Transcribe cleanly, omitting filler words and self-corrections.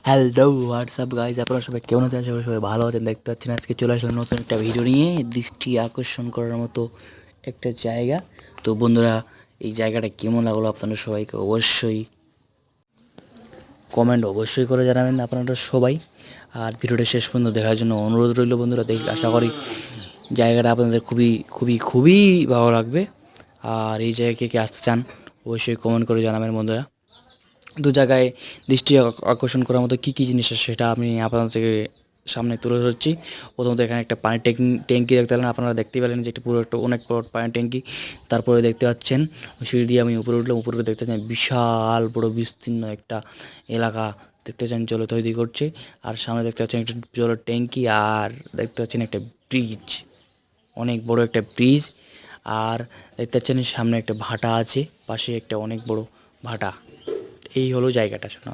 Hello WhatsApp guys, আপনারা সবাই কেমন আছেন? সবাই ভালো আছেন। দেখতে পাচ্ছেন আজকে চলে আসলাম নতুন একটা ভিডিও নিয়ে, দৃষ্টি আকর্ষণ করার মতো একটা জায়গা। তো বন্ধুরা, এই জায়গাটা কেমন লাগলো আপনারা সবাইকে অবশ্যই কমেন্ট করে জানাবেন আপনারা সবাই। আর ভিডিওটা শেষ পর্যন্ত দেখার জন্য অনুরোধ রইল বন্ধুরা। আশা করি জায়গাটা আপনাদের খুবই খুবই খুবই ভালো লাগবে। আর এই জায়গায় কে কে আসতে চান অবশ্যই কমেন্ট করে জানাবেন বন্ধুরা। দু জায়গায় দৃষ্টি আকর্ষণ করার মতো কী কী জিনিস আছে সেটা আমি আপনাদেরকে সামনে তুলে ধরছি। প্রথমত এখানে একটা পানির ট্যাঙ্কি দেখতে পেলেন, আপনারা দেখতে পেলেন যে একটি পুরো একটা অনেক বড় পানির ট্যাঙ্কি। তারপরে দেখতে পাচ্ছেন সিঁড়ি দিয়ে আমি উপরে উঠলাম, উপরে দেখতে পাচ্ছেন বিশাল বড় বিস্তীর্ণ একটা এলাকা দেখতে পাচ্ছেন জল তৈরি করছে। আর সামনে দেখতে পাচ্ছেন একটা জলের ট্যাঙ্কি, আর দেখতে পাচ্ছেন একটা ব্রিজ, অনেক বড় একটা ব্রিজ। আর দেখতে পাচ্ছেন সামনে একটা ভাটা আছে, পাশে একটা অনেক বড় ভাটা। এই হলো জায়গাটা। শোনো।